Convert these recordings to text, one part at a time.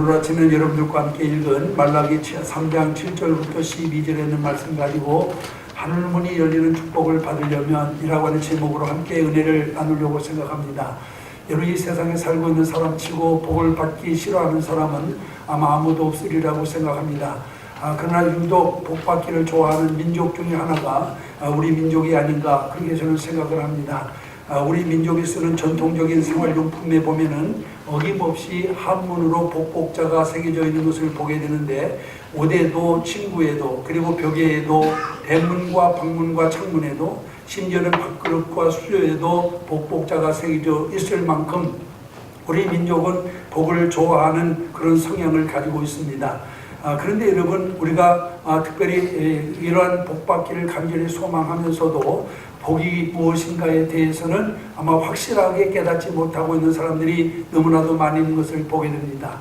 오늘 아침에 여러분들과 함께 읽은 말라기 3장 7절부터 12절에 있는 말씀 가지고 하늘문이 열리는 축복을 받으려면 이라고 하는 제목으로 함께 은혜를 나누려고 생각합니다. 여러분, 이 세상에 살고 있는 사람치고 복을 받기 싫어하는 사람은 아마 아무도 없으리라고 생각합니다. 그러나 유독 복 받기를 좋아하는 민족 중에 하나가 우리 민족이 아닌가, 그렇게 저는 생각을 합니다. 우리 민족이 쓰는 전통적인 생활용품에 보면은 어김없이 한문으로 복복자가 새겨져 있는 것을 보게 되는데, 옷에도 침구에도 그리고 벽에도 대문과 방문과 창문에도 심지어는 밥그릇과 수저에도 복복자가 새겨져 있을 만큼 우리 민족은 복을 좋아하는 그런 성향을 가지고 있습니다. 그런데 여러분, 우리가 특별히 이러한 복받기를 간절히 소망하면서도 복이 무엇인가에 대해서는 아마 확실하게 깨닫지 못하고 있는 사람들이 너무나도 많이 있는 것을 보게 됩니다.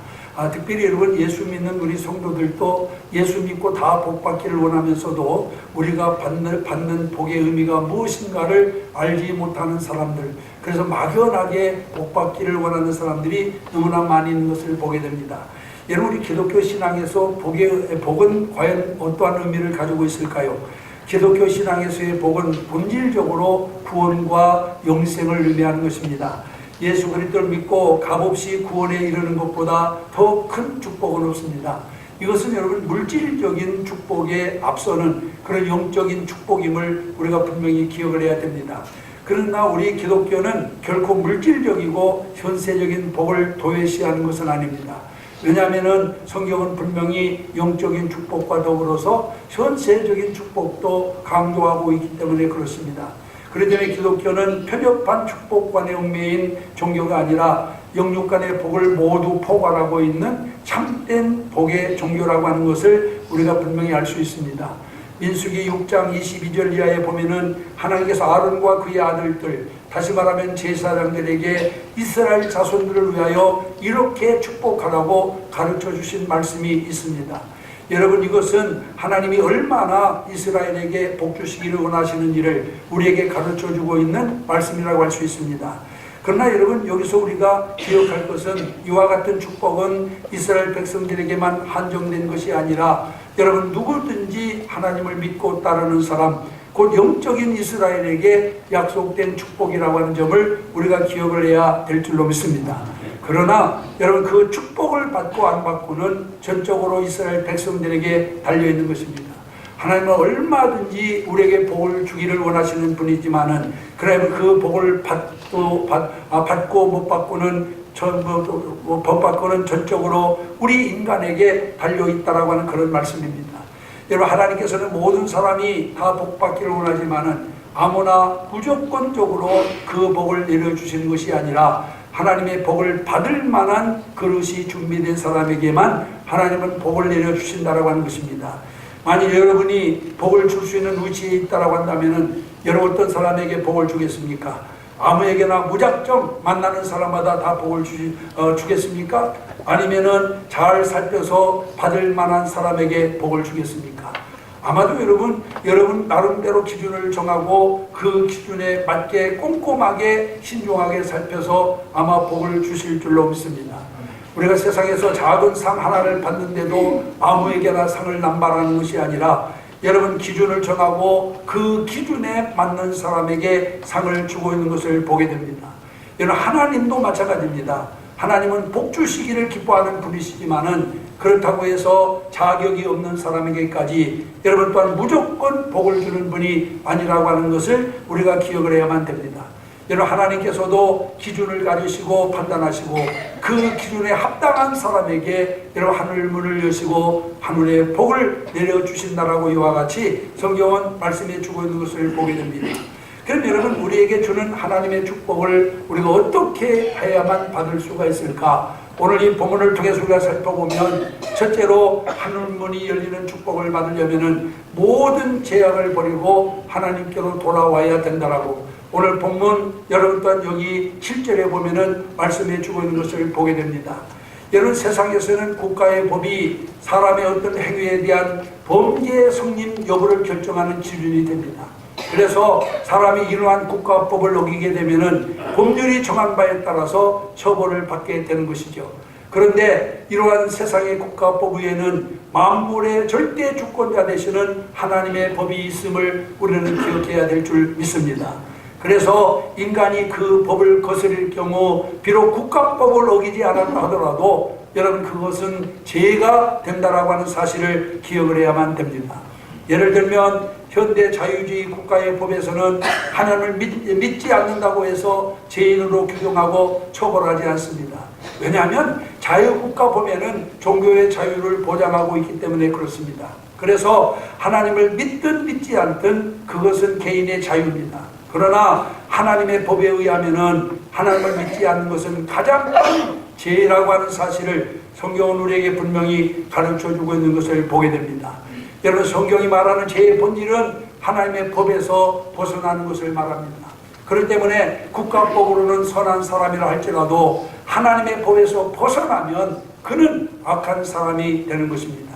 특별히 여러분, 예수 믿는 우리 성도들도 예수 믿고 다 복받기를 원하면서도 우리가 받는 복의 의미가 무엇인가를 알지 못하는 사람들, 그래서 막연하게 복받기를 원하는 사람들이 너무나 많이 있는 것을 보게 됩니다. 여러분, 우리 기독교 신앙에서 복은 과연 어떠한 의미를 가지고 있을까요? 기독교 신앙에서의 복은 본질적으로 구원과 영생을 의미하는 것입니다. 예수 그리스도를 믿고 값없이 구원에 이르는 것보다 더 큰 축복은 없습니다. 이것은 여러분, 물질적인 축복에 앞서는 그런 영적인 축복임을 우리가 분명히 기억을 해야 됩니다. 그러나 우리 기독교는 결코 물질적이고 현세적인 복을 도외시하는 것은 아닙니다. 왜냐하면 성경은 분명히 영적인 축복과 더불어서 현세적인 축복도 강조하고 있기 때문에 그렇습니다. 그렇기 때문에 기독교는 편협한 축복관에 얽매인 종교가 아니라 영육 간의 복을 모두 포괄하고 있는 참된 복의 종교라고 하는 것을 우리가 분명히 알 수 있습니다. 민수기 6장 22절 이하에 보면은 하나님께서 아론과 그의 아들들, 다시 말하면 제사장들에게 이스라엘 자손들을 위하여 이렇게 축복하라고 가르쳐 주신 말씀이 있습니다. 여러분, 이것은 하나님이 얼마나 이스라엘에게 복 주시기를 원하시는 일을 우리에게 가르쳐 주고 있는 말씀이라고 할 수 있습니다. 그러나 여러분, 여기서 우리가 기억할 것은 이와 같은 축복은 이스라엘 백성들에게만 한정된 것이 아니라 여러분, 누구든지 하나님을 믿고 따르는 사람, 곧 영적인 이스라엘에게 약속된 축복이라고 하는 점을 우리가 기억을 해야 될 줄로 믿습니다. 그러나 여러분, 그 축복을 받고 안 받고는 전적으로 이스라엘 백성들에게 달려있는 것입니다. 하나님은 얼마든지 우리에게 복을 주기를 원하시는 분이지만은, 그러면 그 복을 받고 못 받고는 법 받고는 전적으로 우리 인간에게 달려있다라고 하는 그런 말씀입니다. 여러분, 하나님께서는 모든 사람이 다 복 받기를 원하지만은 아무나 무조건적으로 그 복을 내려주시는 것이 아니라 하나님의 복을 받을 만한 그릇이 준비된 사람에게만 하나님은 복을 내려주신다라고 하는 것입니다. 만일 여러분이 복을 줄 수 있는 위치에 있다라고 한다면은 여러분, 어떤 사람에게 복을 주겠습니까? 아무에게나 무작정 만나는 사람마다 다 복을 주겠습니까? 아니면은 잘 살펴서 받을 만한 사람에게 복을 주겠습니까? 아마도 여러분 나름대로 기준을 정하고 그 기준에 맞게 꼼꼼하게 신중하게 살펴서 아마 복을 주실 줄로 믿습니다. 우리가 세상에서 작은 상 하나를 받는데도 아무에게나 상을 남발하는 것이 아니라 여러분, 기준을 정하고 그 기준에 맞는 사람에게 상을 주고 있는 것을 보게 됩니다. 여러분, 하나님도 마찬가지입니다. 하나님은 복 주시기를 기뻐하는 분이시지만은 그렇다고 해서 자격이 없는 사람에게까지 여러분 또한 무조건 복을 주는 분이 아니라고 하는 것을 우리가 기억을 해야만 됩니다. 여러분, 하나님께서도 기준을 가지시고 판단하시고 그 기준에 합당한 사람에게 여러분 하늘문을 여시고 하늘의 복을 내려주신다라고 이와 같이 성경은 말씀해 주고 있는 것을 보게 됩니다. 그럼 여러분, 우리에게 주는 하나님의 축복을 우리가 어떻게 해야만 받을 수가 있을까? 오늘 이 본문을 통해서 우리가 살펴보면 첫째로 하늘문이 열리는 축복을 받으려면은 모든 제약을 버리고 하나님께로 돌아와야 된다라고 오늘 본문 여러분 또한 여기 7절에 보면은 말씀해 주고 있는 것을 보게 됩니다. 여러분, 세상에서는 국가의 법이 사람의 어떤 행위에 대한 범죄의 성립 여부를 결정하는 기준이 됩니다. 그래서 사람이 이러한 국가법을 어기게 되면은 법률이 정한 바에 따라서 처벌을 받게 되는 것이죠. 그런데 이러한 세상의 국가법 위에는 만물의 절대 주권자 되시는 하나님의 법이 있음을 우리는 기억해야 될 줄 믿습니다. 그래서 인간이 그 법을 거스릴 경우 비록 국가법을 어기지 않았다 하더라도 여러분 그것은 죄가 된다라고 하는 사실을 기억을 해야만 됩니다. 예를 들면 현대 자유주의 국가의 법에서는 하나님을 믿지 않는다고 해서 죄인으로 규정하고 처벌하지 않습니다. 왜냐하면 자유국가 법에는 종교의 자유를 보장하고 있기 때문에 그렇습니다. 그래서 하나님을 믿든 믿지 않든 그것은 개인의 자유입니다. 그러나 하나님의 법에 의하면은 하나님을 믿지 않는 것은 가장 큰 죄라고 하는 사실을 성경은 우리에게 분명히 가르쳐주고 있는 것을 보게 됩니다. 여러분 성경이 말하는 죄의 본질은 하나님의 법에서 벗어나는 것을 말합니다. 그렇기 때문에 국가법으로는 선한 사람이라 할지라도 하나님의 법에서 벗어나면 그는 악한 사람이 되는 것입니다.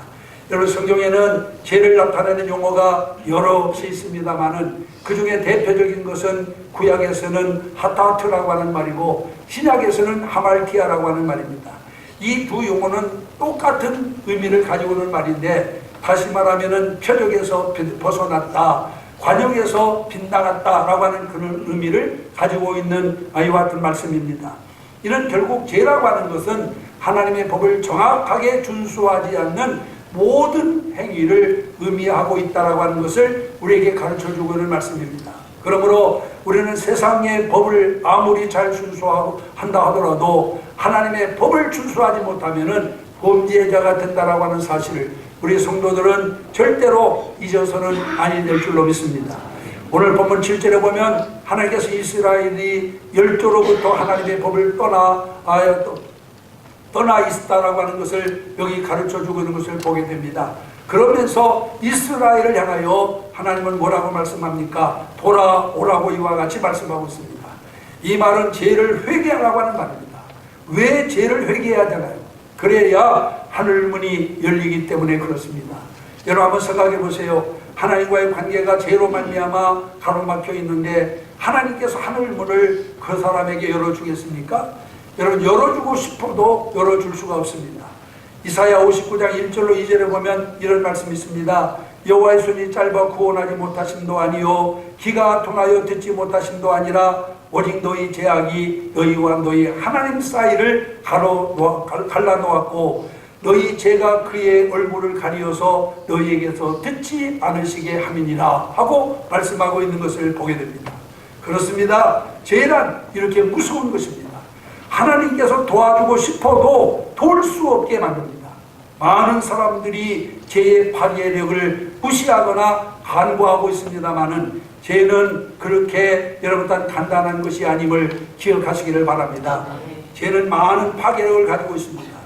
여러분 성경에는 죄를 나타내는 용어가 여러 없이 있습니다만은 그 중에 대표적인 것은 구약에서는 하타트라고 하는 말이고 신약에서는 하말티아라고 하는 말입니다. 이 두 용어는 똑같은 의미를 가지고 있는 말인데 다시 말하면은 표적에서 벗어났다, 관역에서 빗나갔다라고 하는 그런 의미를 가지고 있는 이와 같은 말씀입니다. 이는 결국 죄라고 하는 것은 하나님의 법을 정확하게 준수하지 않는 모든 행위를 의미하고 있다라고 하는 것을 우리에게 가르쳐주고 있는 말씀입니다. 그러므로 우리는 세상의 법을 아무리 잘 준수한다 하더라도 하나님의 법을 준수하지 못하면은 범죄자가 된다라고 하는 사실을 우리 성도들은 절대로 잊어서는 아니 될 줄로 믿습니다. 오늘 본문 7절에 보면 하나님께서 이스라엘이 열조로부터 하나님의 법을 떠나 있었다라고 하는 것을 여기 가르쳐주고 있는 것을 보게 됩니다. 그러면서 이스라엘을 향하여 하나님은 뭐라고 말씀합니까? 돌아오라고 이와 같이 말씀하고 있습니다. 이 말은 죄를 회개하라고 하는 말입니다. 왜 죄를 회개해야 되나요? 그래야 하늘문이 열리기 때문에 그렇습니다. 여러분 한번 생각해 보세요. 하나님과의 관계가 죄로 말미암아 가로막혀 있는데 하나님께서 하늘문을 그 사람에게 열어주겠습니까? 여러분 열어주고 싶어도 열어줄 수가 없습니다. 이사야 59장 1절로 2절에 보면 이런 말씀이 있습니다. 여호와의 손이 짧아 구원하지 못하심도 아니요 귀가 통하여 듣지 못하심도 아니라 오직 너희 죄악이 너희와 너희 하나님 사이를 갈라놓았고 너희 죄가 그의 얼굴을 가리어서 너희에게서 듣지 않으시게 함이니라 하고 말씀하고 있는 것을 보게 됩니다. 그렇습니다. 죄란 이렇게 무서운 것입니다. 하나님께서 도와주고 싶어도 도울 수 없게 만듭니다. 많은 사람들이 죄의 파괴력을 무시하거나 간과하고 있습니다만은 죄는 그렇게 여러분 간단한 것이 아님을 기억하시기를 바랍니다. 죄는 많은 파괴력을 가지고 있습니다.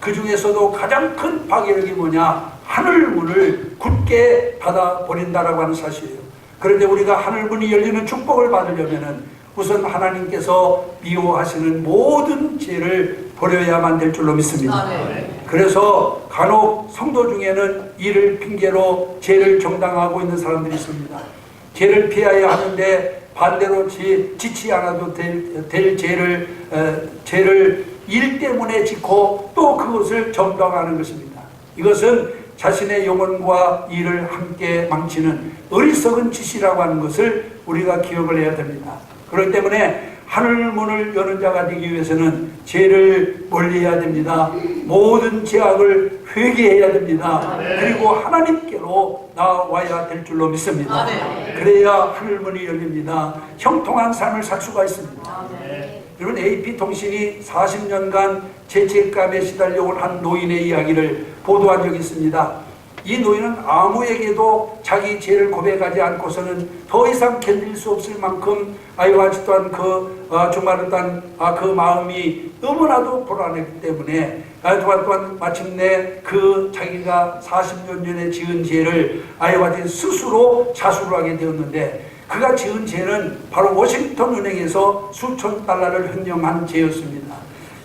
그 중에서도 가장 큰 파괴력이 뭐냐? 하늘문을 굳게 닫아버린다라고 하는 사실이에요. 그런데 우리가 하늘문이 열리는 축복을 받으려면은 우선 하나님께서 미워하시는 모든 죄를 버려야만 될 줄로 믿습니다. 그래서 간혹 성도 중에는 이를 핑계로 죄를 정당화하고 있는 사람들이 있습니다. 죄를 피해야 하는데 반대로 지치 않아도 될 죄를 일 때문에 짓고 또 그것을 정당화하는 것입니다. 이것은 자신의 영혼과 일을 함께 망치는 어리석은 짓이라고 하는 것을 우리가 기억을 해야 됩니다. 그렇기 때문에 하늘문을 여는 자가 되기 위해서는 죄를 멀리해야 됩니다. 모든 죄악을 회개해야 됩니다. 그리고 하나님께로 나와야 될 줄로 믿습니다. 그래야 하늘문이 열립니다. 형통한 삶을 살 수가 있습니다. 여러분 AP통신이 40년간 죄책감에 시달려온 한 노인의 이야기를 보도한 적이 있습니다. 이 노인은 아무에게도 자기 죄를 고백하지 않고서는 더 이상 견딜 수 없을 만큼 아이와 또한 정말 그 마음이 너무나도 불안했기 때문에 또한 마침내 그 자기가 40년 전에 지은 죄를 아이와 스스로 자수를 하게 되었는데 그가 지은 죄는 바로 워싱턴 은행에서 수천 달러를 횡령한 죄였습니다.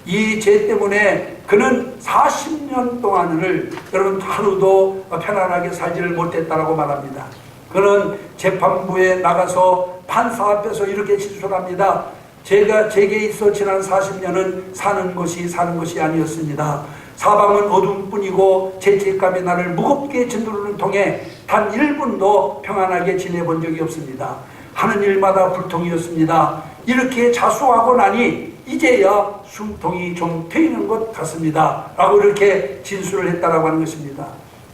이 죄 때문에 그는 40년 동안을 여러분 하루도 편안하게 살지를 못했다라고 말합니다. 그는 재판부에 나가서 판사 앞에서 이렇게 진술합니다. 제게 있어 지난 40년은 사는 것이 아니었습니다. 사방은 어둠뿐이고 죄책감이 나를 무겁게 짓누르는 통에 단 1분도 평안하게 지내본 적이 없습니다. 하는 일마다 불통이었습니다. 이렇게 자수하고 나니 이제야 숨통이 좀 트이는 것 같습니다. 라고 이렇게 진술을 했다라고 하는 것입니다.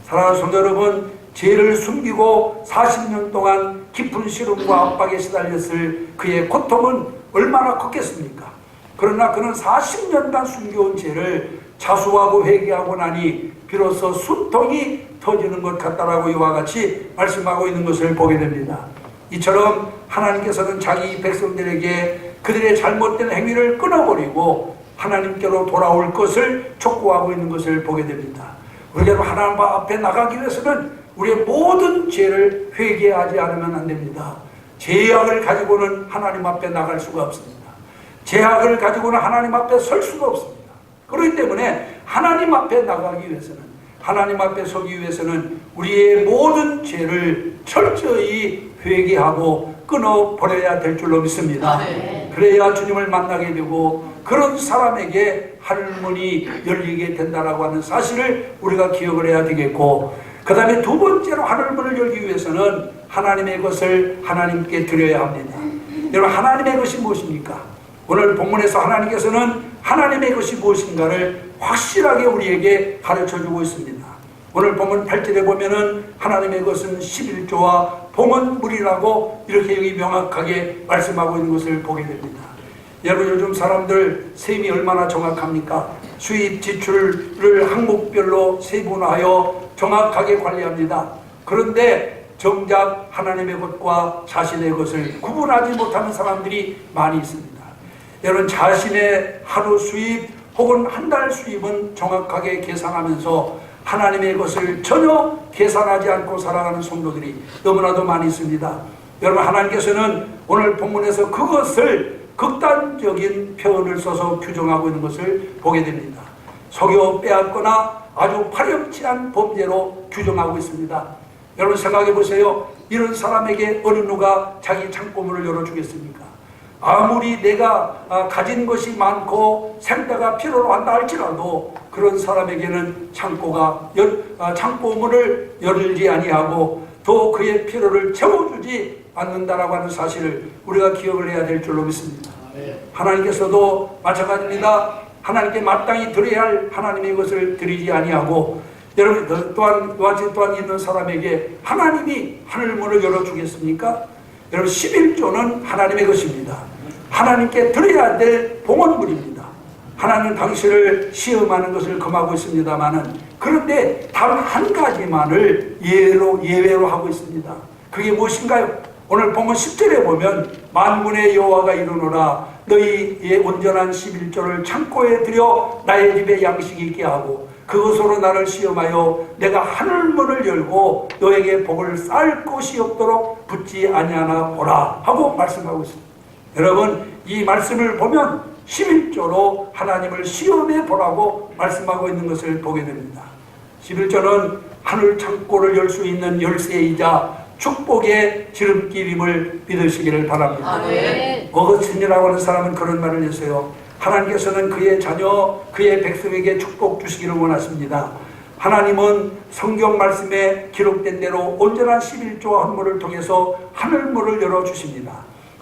사랑하는 성도 여러분, 죄를 숨기고 40년 동안 깊은 시름과 압박에 시달렸을 그의 고통은 얼마나 컸겠습니까? 그러나 그는 40년간 숨겨온 죄를 자수하고 회개하고 나니 비로소 숨통이 터지는 것 같다라고 이와 같이 말씀하고 있는 것을 보게 됩니다. 이처럼 하나님께서는 자기 백성들에게 그들의 잘못된 행위를 끊어버리고 하나님께로 돌아올 것을 촉구하고 있는 것을 보게 됩니다. 우리가 하나님 앞에 나가기 위해서는 우리의 모든 죄를 회개하지 않으면 안 됩니다. 죄악을 가지고는 하나님 앞에 나갈 수가 없습니다. 죄악을 가지고는 하나님 앞에 설 수가 없습니다. 그렇기 때문에 하나님 앞에 나가기 위해서는, 하나님 앞에 서기 위해서는 우리의 모든 죄를 철저히 회개하고 끊어버려야 될 줄로 믿습니다. 그래야 주님을 만나게 되고 그런 사람에게 하늘문이 열리게 된다라고 하는 사실을 우리가 기억을 해야 되겠고, 그 다음에 두 번째로 하늘문을 열기 위해서는 하나님의 것을 하나님께 드려야 합니다. 여러분, 하나님의 것이 무엇입니까? 오늘 본문에서 하나님께서는 하나님의 것이 무엇인가를 확실하게 우리에게 가르쳐주고 있습니다. 오늘 본문 8절에 보면은 하나님의 것은 11조와 봉헌물이라고 이렇게 여기 명확하게 말씀하고 있는 것을 보게 됩니다. 여러분, 요즘 사람들 세금이 얼마나 정확합니까? 수입 지출을 항목별로 세분화하여 정확하게 관리합니다. 그런데 정작 하나님의 것과 자신의 것을 구분하지 못하는 사람들이 많이 있습니다. 여러분, 자신의 하루 수입 혹은 한 달 수입은 정확하게 계산하면서 하나님의 것을 전혀 계산하지 않고 살아가는 성도들이 너무나도 많이 있습니다. 여러분, 하나님께서는 오늘 본문에서 그것을 극단적인 표현을 써서 규정하고 있는 것을 보게 됩니다. 속여 빼앗거나 아주 파렴치한 범죄로 규정하고 있습니다. 여러분, 생각해 보세요. 이런 사람에게 어느 누가 자기 창고문을 열어주겠습니까? 아무리 내가 가진 것이 많고 생다가 필요로 한다 할지라도 그런 사람에게는 창고문을 열지 아니하고 또 그의 필요를 채워주지 않는다라고 하는 사실을 우리가 기억을 해야 될 줄로 믿습니다. 하나님께서도 마찬가지입니다. 하나님께 마땅히 드려야 할 하나님의 것을 드리지 아니하고, 여러분 또한 있는 사람에게 하나님이 하늘문을 열어주겠습니까? 여러분, 11조는 하나님의 것입니다. 하나님께 드려야 될 봉헌물입니다. 하나님은 당신을 시험하는 것을 금하고 있습니다만은, 그런데 다른 한 가지만을 예외로 하고 있습니다. 그게 무엇인가요? 오늘 본문 10절에 보면 만군의 여호와가 이르노라, 너희의 온전한 11조를 창고에 들여 나의 집에 양식이 있게 하고 그것으로 나를 시험하여 내가 하늘문을 열고 너에게 복을 쌓을 곳이 없도록 붙지 아니하나 보라 하고 말씀하고 있습니다. 여러분, 이 말씀을 보면 11조로 하나님을 시험해 보라고 말씀하고 있는 것을 보게 됩니다. 11조는 하늘 창고를 열 수 있는 열쇠이자 축복의 지름길임을 믿으시기를 바랍니다. 어거스틴이라고 하는 사람은 그런 말을 했어요. 하나님께서는 그의 자녀, 그의 백성에게 축복 주시기를 원하십니다. 하나님은 성경 말씀에 기록된 대로 온전한 11조와 헌물을 통해서 하늘문을 열어주십니다.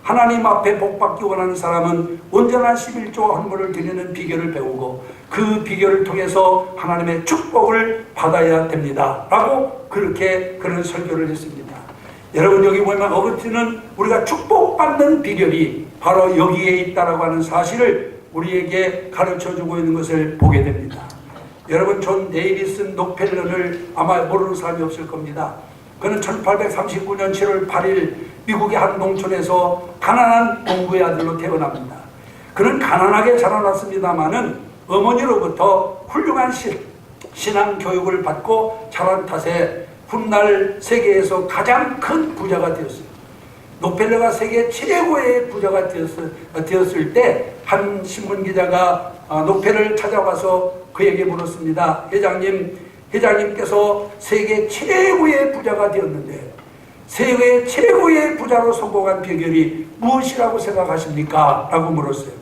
하나님 앞에 복받기 원하는 사람은 온전한 11조와 헌물을 드리는 비결을 배우고 그 비결을 통해서 하나님의 축복을 받아야 됩니다. 라고 그렇게 그런 설교를 했습니다. 여러분, 여기 보면 어거스틴은 우리가 축복받는 비결이 바로 여기에 있다라고 하는 사실을 우리에게 가르쳐주고 있는 것을 보게 됩니다. 여러분, 존 데이비슨 록펠러를 아마 모르는 사람이 없을 겁니다. 그는 1839년 7월 8일 미국의 한 농촌에서 가난한 농부의 아들로 태어납니다. 그는 가난하게 자라났습니다마는 어머니로부터 훌륭한 신앙 교육을 받고 자란 탓에 훗날 세계에서 가장 큰 부자가 되었어요. 록펠러가 세계 최고의 부자가 되었을 때 한 신문기자가 록펠러를 찾아와서 그에게 물었습니다. 회장님께서 세계 최고의 부자가 되었는데 세계 최고의 부자로 성공한 비결이 무엇이라고 생각하십니까? 라고 물었어요.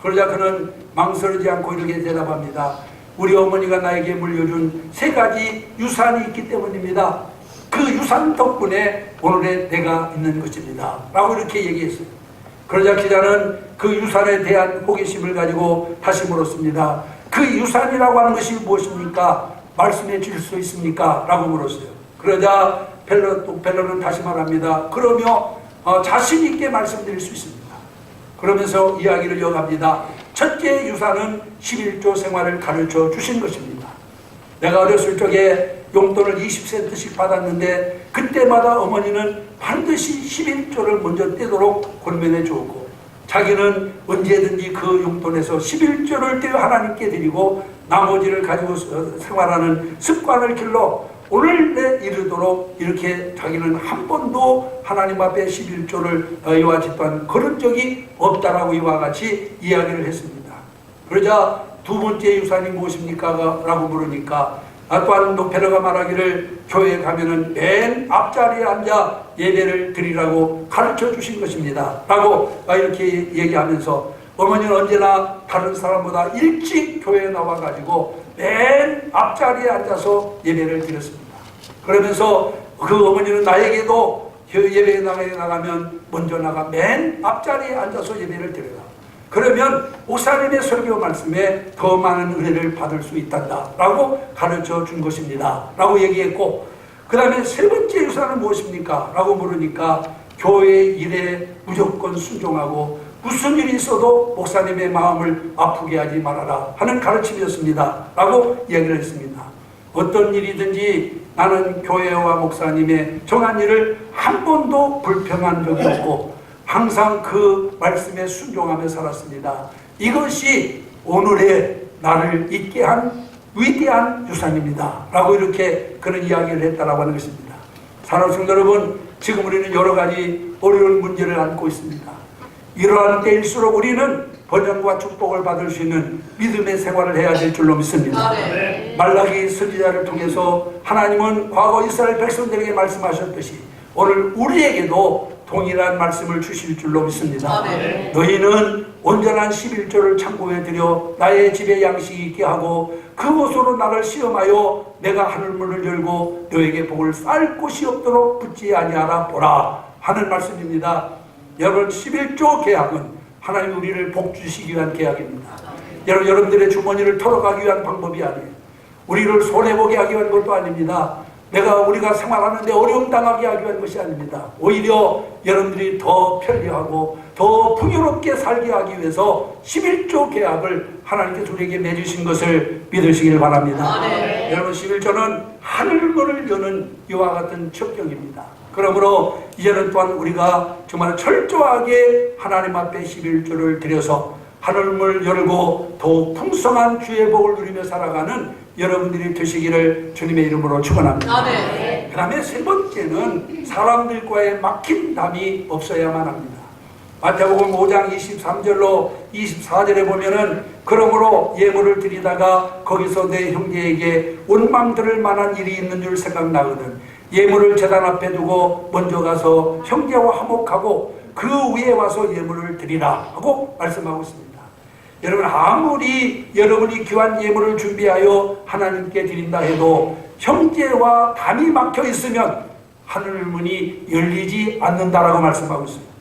그러자 그는 망설이지 않고 이렇게 대답합니다. 우리 어머니가 나에게 물려준 3가지 유산이 있기 때문입니다. 그 유산 덕분에 오늘의 내가 있는 것입니다. 라고 이렇게 얘기했어요. 그러자 기자는 그 유산에 대한 호기심을 가지고 다시 물었습니다. 그 유산이라고 하는 것이 무엇입니까? 말씀해 주실 수 있습니까? 라고 물었어요. 그러자 벨로는 다시 말합니다. 그러며 자신 있게 말씀드릴 수 있습니다. 그러면서 이야기를 이어갑니다. 첫째 유산은 11조 생활을 가르쳐 주신 것입니다. 내가 어렸을 적에 용돈을 20센트씩 받았는데 그때마다 어머니는 반드시 11조를 먼저 떼도록 권면해 주었고 자기는 언제든지 그 용돈에서 11조를 떼어 하나님께 드리고 나머지를 가지고 생활하는 습관을 길러 오늘에 이르도록 이렇게 자기는 한 번도 하나님 앞에 11조를 이와 짓던 그런 적이 없다라고 이와 같이 이야기를 했습니다. 그러자 두 번째 유산이 무엇입니까? 라고 물으니까 또한 노페르가 말하기를 교회에 가면은 맨 앞자리에 앉아 예배를 드리라고 가르쳐 주신 것입니다. 라고 이렇게 얘기하면서 어머니는 언제나 다른 사람보다 일찍 교회에 나와가지고 맨 앞자리에 앉아서 예배를 드렸습니다. 그러면서 그 어머니는 나에게도 예배에 나가면 먼저 나가 맨 앞자리에 앉아서 예배를 드려라. 그러면 목사님의 설교 말씀에 더 많은 은혜를 받을 수 있단다 라고 가르쳐 준 것입니다 라고 얘기했고, 그 다음에 세 번째 유산은 무엇입니까? 라고 물으니까 교회 일에 무조건 순종하고 무슨 일이 있어도 목사님의 마음을 아프게 하지 말아라 하는 가르침이었습니다 라고 이야기를 했습니다. 어떤 일이든지 나는 교회와 목사님의 정한 일을 한 번도 불평한 적이 없고 항상 그 말씀에 순종하며 살았습니다. 이것이 오늘의 나를 있게 한 위대한 유산입니다 라고 이렇게 그런 이야기를 했다라고 하는 것입니다. 사랑하는 성도 여러분, 지금 우리는 여러 가지 어려운 문제를 안고 있습니다. 이러한 때일수록 우리는 번영과 축복을 받을 수 있는 믿음의 생활을 해야 될 줄로 믿습니다. 말라기 선지자를 통해서 하나님은 과거 이스라엘 백성들에게 말씀하셨듯이 오늘 우리에게도 동일한 말씀을 주실 줄로 믿습니다. 너희는 온전한 11조를 창고에 들여 나의 집에 양식이 있게 하고 그곳으로 나를 시험하여 내가 하늘문을 열고 너에게 복을 쌀 곳이 없도록 붙지 아니하라 보라 하는 말씀입니다. 여러분, 11조 계약은 하나님 우리를 복 주시기 위한 계약입니다. 여러분들의 주머니를 털어가기 위한 방법이 아니에요. 우리를 손해보게 하기 위한 것도 아닙니다. 우리가 생활하는데 어려움 당하게 하기 위한 것이 아닙니다. 오히려 여러분들이 더 편리하고 더 풍요롭게 살게 하기 위해서 11조 계약을 하나님께서 우리에게 맺으신 것을 믿으시길 바랍니다. 여러분, 11조는 하늘문을 여는 이와 같은 척경입니다. 그러므로 이제는 또한 우리가 정말 철저하게 하나님 앞에 11조를 드려서 하늘문을 열고 더욱 풍성한 주의 복을 누리며 살아가는 여러분들이 되시기를 주님의 이름으로 축원합니다. 그 다음에 세 번째는 사람들과의 막힌 담이 없어야만 합니다. 마태복음 5장 23절로 24절에 보면은 그러므로 예물을 드리다가 거기서 내 형제에게 원망 들을 만한 일이 있는 줄 생각나거든 예물을 제단 앞에 두고 먼저 가서 형제와 화목하고 그 위에 와서 예물을 드리라 하고 말씀하고 있습니다. 여러분, 아무리 여러분이 귀한 예물을 준비하여 하나님께 드린다 해도 형제와 담이 막혀 있으면 하늘문이 열리지 않는다라고 말씀하고 있습니다.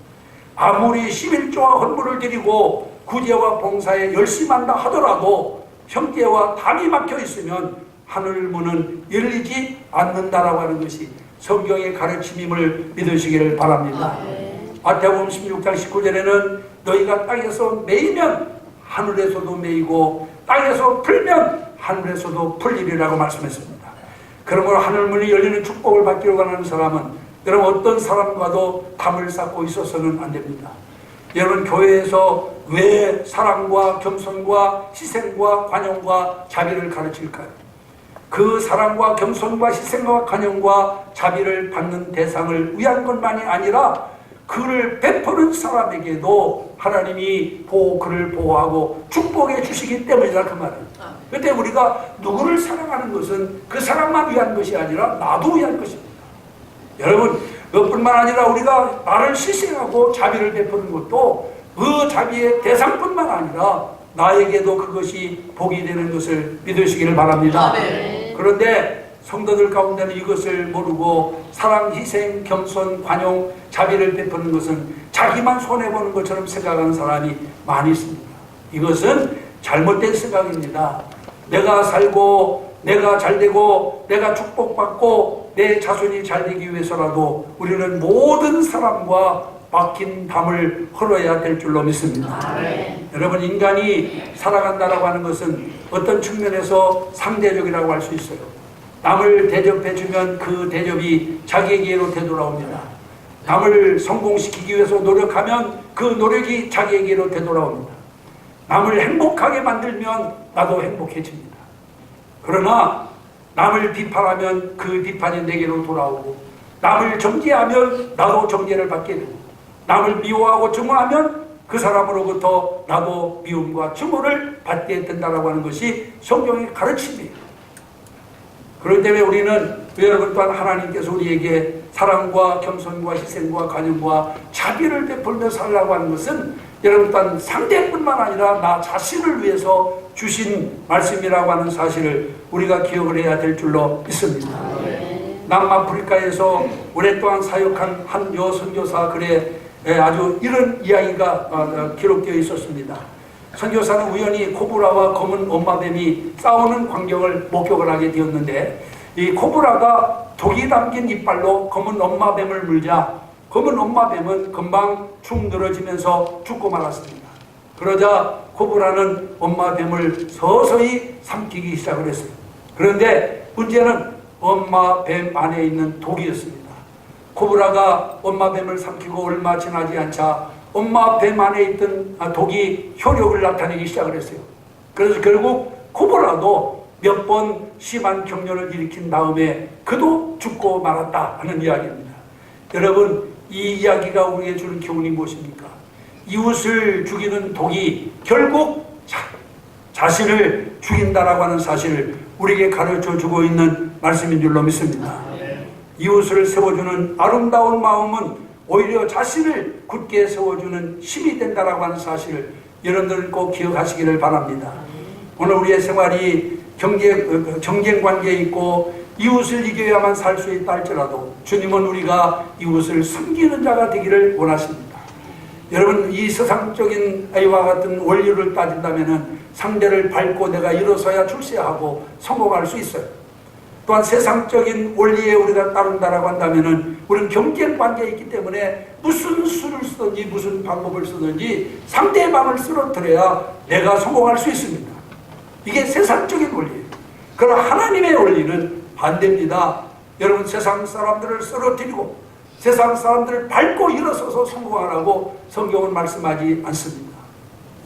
아무리 11조와 헌물을 드리고 구제와 봉사에 열심히 한다 하더라도 형제와 담이 막혀 있으면 하늘문은 열리지 않는다라고 하는 것이 성경의 가르침임을 믿으시기를 바랍니다. 마태복음 16장 19절에는 너희가 땅에서 매이면 하늘에서도 매이고 땅에서 풀면 하늘에서도 풀리리라고 말씀했습니다. 그러므로 하늘문이 열리는 축복을 받기로 원하는 사람은 여러분 어떤 사람과도 담을 쌓고 있어서는 안 됩니다. 여러분, 교회에서 왜 사랑과 겸손과 희생과 관용과 자비를 가르칠까요? 그 사랑과 겸손과 희생과 관용과 자비를 받는 대상을 위한 것만이 아니라 그를 베푸는 사람에게도 하나님이 그를 보호하고 축복해 주시기 때문이다 그 말이에요. 그때 우리가 누구를 사랑하는 것은 그 사람만 위한 것이 아니라 나도 위한 것입니다. 여러분, 그것뿐만 아니라 우리가 나를 희생하고 자비를 베푸는 것도 그 자비의 대상뿐만 아니라 나에게도 그것이 복이 되는 것을 믿으시기를 바랍니다. 그런데 성도들 가운데는 이것을 모르고 사랑, 희생, 겸손, 관용, 자비를 베푸는 것은 자기만 손해보는 것처럼 생각하는 사람이 많이 있습니다. 이것은 잘못된 생각입니다. 내가 살고 내가 잘되고 내가 축복받고 내 자손이 잘되기 위해서라도 우리는 모든 사람과 막힌 담을 헐어야 될 줄로 믿습니다. 여러분, 인간이 살아간다라고 하는 것은 어떤 측면에서 상대적이라고 할 수 있어요. 남을 대접해주면 그 대접이 자기에게로 되돌아옵니다. 남을 성공시키기 위해서 노력하면 그 노력이 자기에게로 되돌아옵니다. 남을 행복하게 만들면 나도 행복해집니다. 그러나 남을 비판하면 그 비판이 내게로 돌아오고, 남을 정죄하면 나도 정죄를 받게 되고, 남을 미워하고 증오하면 그 사람으로부터 나도 미움과 증오를 받게 된다고 하는 것이 성경의 가르침이에요. 그렇기 때문에 우리는, 여러분 또한 하나님께서 우리에게 사랑과 겸손과 희생과 관용과 자비를 베풀며 살라고 하는 것은 여러분 또한 상대뿐만 아니라 나 자신을 위해서 주신 말씀이라고 하는 사실을 우리가 기억을 해야 될 줄로 믿습니다. 남아프리카에서 오랫동안 사역한 한 여선교사 글에 아주 이런 이야기가 기록되어 있었습니다. 선교사는 우연히 코브라와 검은 엄마뱀이 싸우는 광경을 목격을 하게 되었는데, 이 코브라가 독이 담긴 이빨로 검은 엄마뱀을 물자 검은 엄마뱀은 금방 축 늘어지면서 죽고 말았습니다. 그러자 코브라는 엄마뱀을 서서히 삼키기 시작을 했어요. 그런데 문제는 엄마뱀 안에 있는 독이었습니다. 코브라가 엄마뱀을 삼키고 얼마 지나지 않자 엄마 뱀 안에 있던 독이 효력을 나타내기 시작을 했어요. 그래서 결국 코브라도 몇 번 심한 격렬을 일으킨 다음에 그도 죽고 말았다 하는 이야기입니다. 여러분, 이 이야기가 우리에게 주는 교훈이 무엇입니까? 이웃을 죽이는 독이 결국 자신을 죽인다라고 하는 사실을 우리에게 가르쳐주고 있는 말씀인 줄로 믿습니다. 이웃을 세워주는 아름다운 마음은 오히려 자신을 굳게 세워주는 힘이 된다라고 하는 사실을 여러분들 꼭 기억하시기를 바랍니다. 오늘 우리의 생활이 경쟁 관계에 있고 이웃을 이겨야만 살 수 있다 할지라도 주님은 우리가 이웃을 섬기는 자가 되기를 원하십니다. 여러분, 이 세상적인 이와 같은 원리를 따진다면 상대를 밟고 내가 일어서야 출세하고 성공할 수 있어요. 또한 세상적인 원리에 우리가 따른다라고 한다면 우리는 경쟁 관계에 있기 때문에 무슨 수를 쓰든지 무슨 방법을 쓰든지 상대방을 쓰러뜨려야 내가 성공할 수 있습니다. 이게 세상적인 원리예요. 그러나 하나님의 원리는 반대입니다. 여러분, 세상 사람들을 쓰러뜨리고 세상 사람들을 밟고 일어서서 성공하라고 성경은 말씀하지 않습니다.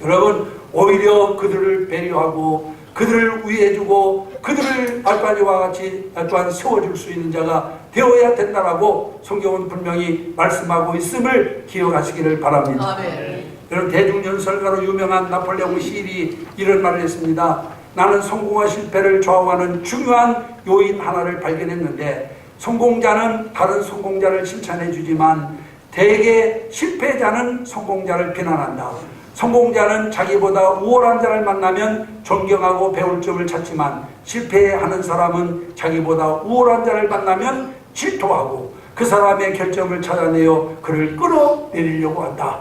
여러분, 오히려 그들을 배려하고 그들을 위해주고 그들을 아까지와 같이 또한 세워줄 수 있는 자가 되어야 된다라고 성경은 분명히 말씀하고 있음을 기억하시기를 바랍니다. 여러분, 대중연설가로 유명한 나폴레옹 힐이 이런 말을 했습니다. 나는 성공과 실패를 좌우하는 중요한 요인 하나를 발견했는데, 성공자는 다른 성공자를 칭찬해 주지만 대개 실패자는 성공자를 비난한다. 성공자는 자기보다 우월한 자를 만나면 존경하고 배울 점을 찾지만 실패하는 사람은 자기보다 우월한 자를 만나면 질투하고 그 사람의 결점을 찾아내어 그를 끌어내리려고 한다.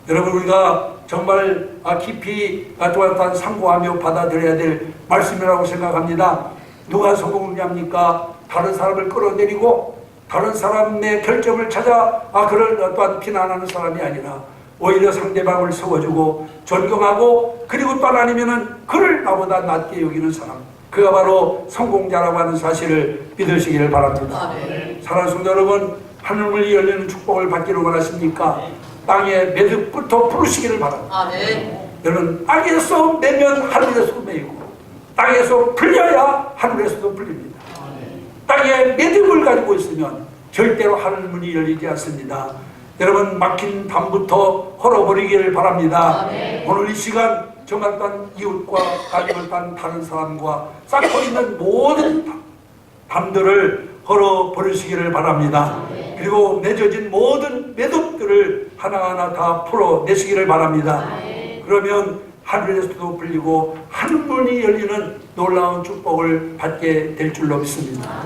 여러분, 우리가 정말 깊이 또한 상고하며 받아들여야 될 말씀이라고 생각합니다. 누가 성공자입니까? 다른 사람을 끌어내리고 다른 사람의 결점을 찾아 그를 또한 비난하는 사람이 아니라 오히려 상대방을 세워주고 존경하고 그리고 또 아니면은 그를 나보다 낮게 여기는 사람, 그가 바로 성공자라고 하는 사실을 믿으시기를 바랍니다. 사랑하는 성도 여러분, 하늘문이 열리는 축복을 받기를 원하십니까? 땅의 매듭부터 부르시기를 바랍니다. 여러분, 땅에서 매면 하늘에서도 매이고 땅에서 풀려야 하늘에서도 풀립니다. 땅에 매듭을 가지고 있으면 절대로 하늘문이 열리지 않습니다. 여러분, 막힌 담부터 헐어버리기를 바랍니다. 오늘 이 시간 정말 단 이웃과 가족을 단 다른 사람과 쌓고 있는 모든 담들을 헐어버리시기를 바랍니다. 그리고 맺어진 모든 매듭들을 하나하나 다 풀어내시기를 바랍니다. 그러면 하늘에서도 불리고 하늘문이 열리는 놀라운 축복을 받게 될 줄로 믿습니다.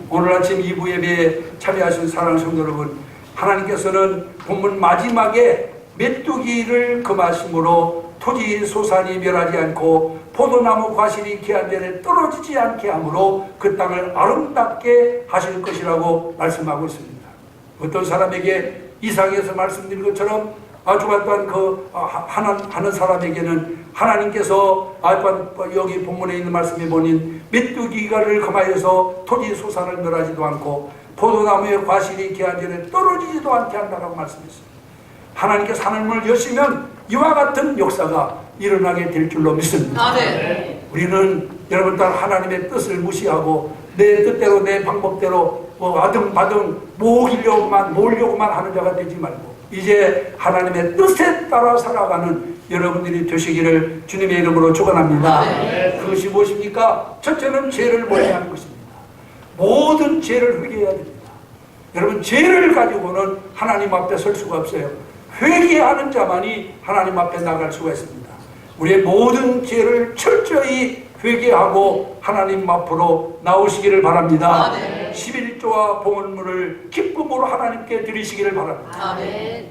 오늘 아침 2부 예배에 참여하신 사랑하는 성도 여러분, 하나님께서는 본문 마지막에 메뚜기를 금하심으로 토지 소산이 멸하지 않고 포도나무 과실이 기한전에 떨어지지 않게 함으로 그 땅을 아름답게 하실 것이라고 말씀하고 있습니다. 어떤 사람에게 이상에서 말씀드린 것처럼 주간 또한 하는 사람에게는 하나님께서 또한 여기 본문에 있는 말씀에 보니 메뚜기가를 금하여서 토지 소산을 멸하지도 않고 포도나무의 과실이 기한전에 떨어지지도 않게 한다고 말씀했습니다. 하나님께서 하늘문을 여시면 이와 같은 역사가 일어나게 될 줄로 믿습니다. 우리는 여러분 딸 하나님의 뜻을 무시하고 내 뜻대로 내 방법대로 아등바등 모으려고만 하는 자가 되지 말고 이제 하나님의 뜻에 따라 살아가는 여러분들이 되시기를 주님의 이름으로 축원합니다. 그것이 무엇입니까? 첫째는 죄를 멀리하는 것입니다. 모든 죄를 회개해야 됩니다. 여러분, 죄를 가지고는 하나님 앞에 설 수가 없어요. 회개하는 자만이 하나님 앞에 나갈 수가 있습니다. 우리의 모든 죄를 철저히 회개하고 하나님 앞으로 나오시기를 바랍니다. 11조와 봉헌물을 기쁨으로 하나님께 드리시기를 바랍니다.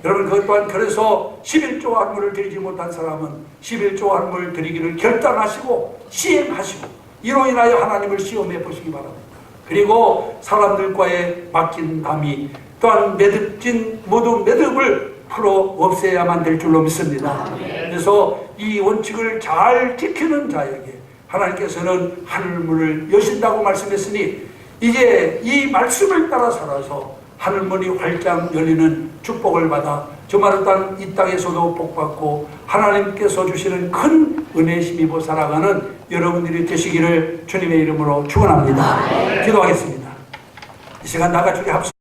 여러분, 그것 또한 그래서 11조 한물을 드리지 못한 사람은 11조 한물을 드리기를 결단하시고 시행하시고 이로 인하여 하나님을 시험해 보시기 바랍니다. 그리고 사람들과의 맡긴 감이 또한 매듭진 모든 매듭을 풀어 없애야만 될 줄로 믿습니다. 그래서 이 원칙을 잘 지키는 자에게 하나님께서는 하늘문을 여신다고 말씀했으니 이제 이 말씀을 따라 살아서 하늘문이 활짝 열리는 축복을 받아 정말 이 땅에서도 복받고 하나님께서 주시는 큰 은혜에 힘입어 살아가는 여러분들이 되시기를 주님의 이름으로 축원합니다. 기도하겠습니다. 이 시간 나가주게 합시다.